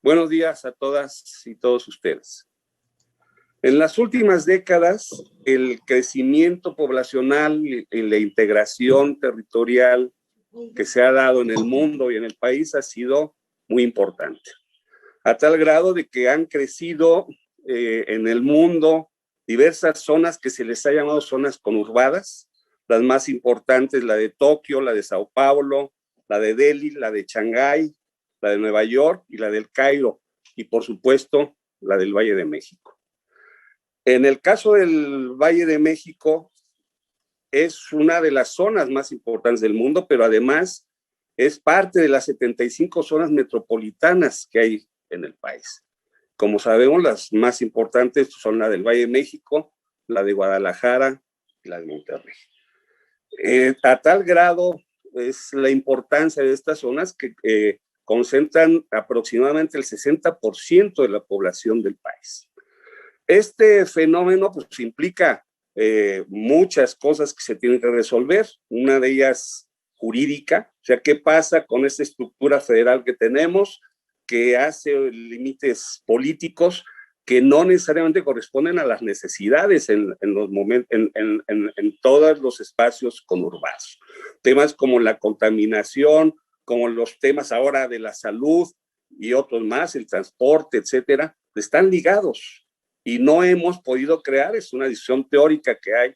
Buenos días a todas y todos ustedes. En las últimas décadas, el crecimiento poblacional y la integración territorial que se ha dado en el mundo y en el país ha sido muy importante, a tal grado de que han crecido en el mundo diversas zonas que se les ha llamado zonas conurbadas, las más importantes, la de Tokio, la de Sao Paulo, la de Delhi, la de Shanghái, la de Nueva York y la del Cairo, y por supuesto la del Valle de México. En el caso del Valle de México, es una de las zonas más importantes del mundo, pero además es parte de las 75 zonas metropolitanas que hay en el país. Como sabemos, las más importantes son la del Valle de México, la de Guadalajara y la de Monterrey. A tal grado es la importancia de estas zonas que concentran aproximadamente el 60% de la población del país. Este fenómeno pues implica muchas cosas que se tienen que resolver, una de ellas jurídica, o sea, ¿qué pasa con esta estructura federal que tenemos, que hace límites políticos que no necesariamente corresponden a las necesidades en todos los espacios conurbados? Temas como la contaminación, como los temas ahora de la salud y otros más, el transporte, etcétera, están ligados. Y no hemos podido crear, es una discusión teórica que hay,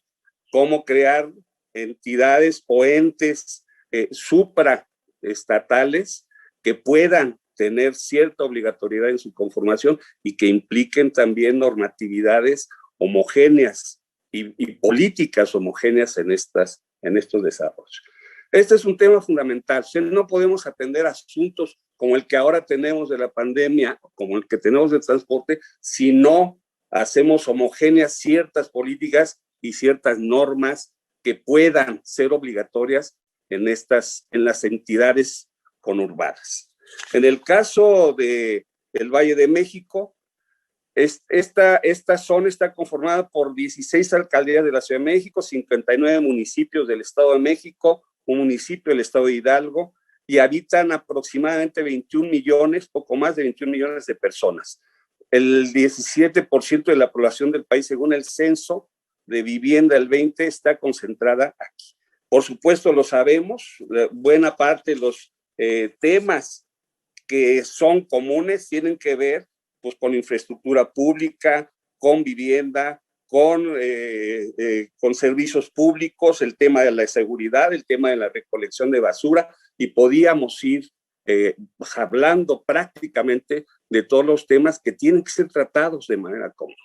cómo crear entidades o entes supraestatales que puedan tener cierta obligatoriedad en su conformación y que impliquen también normatividades homogéneas y políticas homogéneas en estos desarrollos. Este es un tema fundamental. No podemos atender asuntos como el que ahora tenemos de la pandemia, como el que tenemos del transporte, si no hacemos homogéneas ciertas políticas y ciertas normas que puedan ser obligatorias en las entidades conurbadas. En el caso del Valle de México, esta zona está conformada por 16 alcaldías de la Ciudad de México, 59 municipios del Estado de México, un municipio del Estado de Hidalgo, y habitan aproximadamente 21 millones, poco más de 21 millones de personas. El 17% de la población del país, según el censo de vivienda del 20, está concentrada aquí. Por supuesto, lo sabemos, buena parte de los temas que son comunes tienen que ver pues, con infraestructura pública, con vivienda, con servicios públicos, el tema de la seguridad, el tema de la recolección de basura, y podíamos ir hablando prácticamente de todos los temas que tienen que ser tratados de manera común.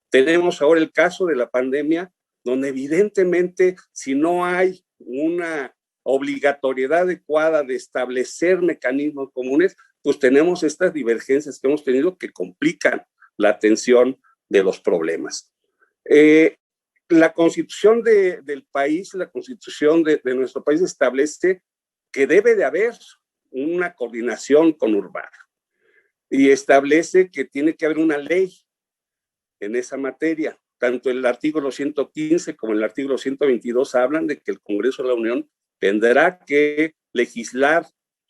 Tenemos ahora el caso de la pandemia, donde evidentemente si no hay una obligatoriedad adecuada de establecer mecanismos comunes, pues tenemos estas divergencias que hemos tenido que complican la atención de los problemas. La constitución del país, la constitución de nuestro país establece que debe de haber una coordinación conurbada y establece que tiene que haber una ley en esa materia. Tanto el artículo 115 como el artículo 122 hablan de que el Congreso de la Unión tendrá que legislar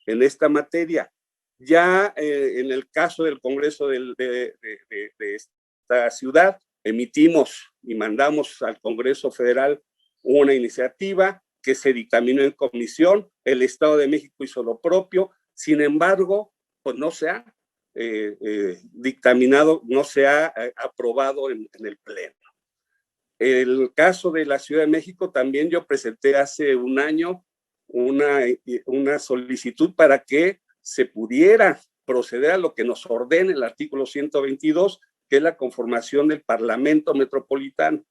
en esta materia. Ya en el caso del Congreso de esta ciudad, emitimos y mandamos al Congreso Federal una iniciativa que se dictaminó en comisión, el Estado de México hizo lo propio, sin embargo, pues no se ha dictaminado, no se ha aprobado en el Pleno. El caso de la Ciudad de México, también yo presenté hace un año una solicitud para que se pudiera proceder a lo que nos ordena el artículo 122, que es la conformación del Parlamento Metropolitano.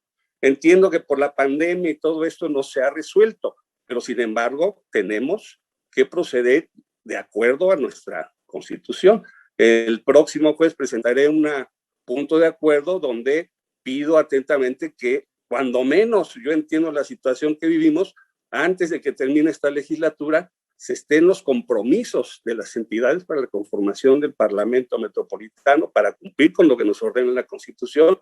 Entiendo que por la pandemia y todo esto no se ha resuelto, pero sin embargo tenemos que proceder de acuerdo a nuestra Constitución. El próximo jueves presentaré un punto de acuerdo donde pido atentamente que, cuando menos yo entiendo la situación que vivimos, antes de que termine esta legislatura, se estén los compromisos de las entidades para la conformación del Parlamento Metropolitano para cumplir con lo que nos ordena la Constitución,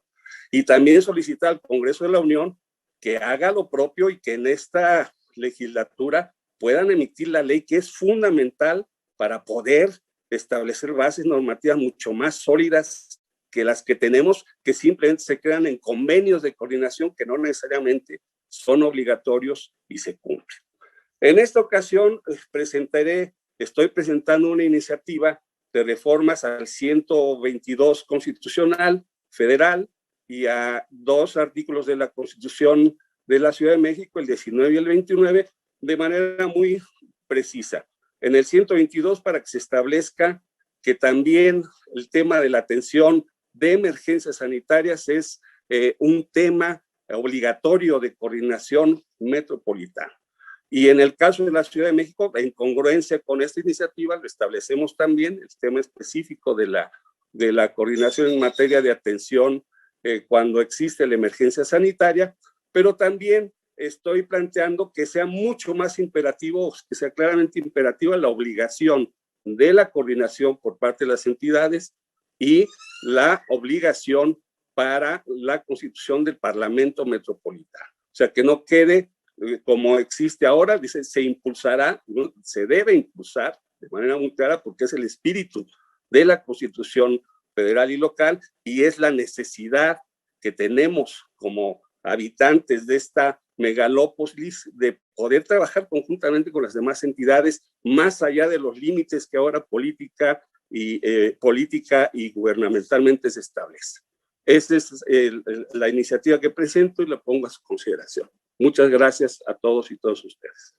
y también solicitar al Congreso de la Unión que haga lo propio y que en esta legislatura puedan emitir la ley que es fundamental para poder establecer bases normativas mucho más sólidas que las que tenemos, que simplemente se crean en convenios de coordinación que no necesariamente son obligatorios y se cumplen. En esta ocasión estoy presentando una iniciativa de reformas al 122 constitucional federal y a 2 artículos de la Constitución de la Ciudad de México, el 19 y el 29, de manera muy precisa. En el 122, para que se establezca que también el tema de la atención de emergencias sanitarias es un tema obligatorio de coordinación metropolitana. Y en el caso de la Ciudad de México, en congruencia con esta iniciativa, lo establecemos también el tema específico de la coordinación en materia de atención cuando existe la emergencia sanitaria, pero también estoy planteando que sea mucho más imperativo, que sea claramente imperativa la obligación de la coordinación por parte de las entidades y la obligación para la constitución del Parlamento Metropolitano. O sea, que no quede como existe ahora, dice, se impulsará, ¿no? Se debe impulsar de manera muy clara porque es el espíritu de la Constitución federal y local y es la necesidad que tenemos como habitantes de esta megalópolis de poder trabajar conjuntamente con las demás entidades más allá de los límites que ahora política y gubernamentalmente se establecen. Esta es la iniciativa que presento y la pongo a su consideración. Muchas gracias a todos y todas ustedes.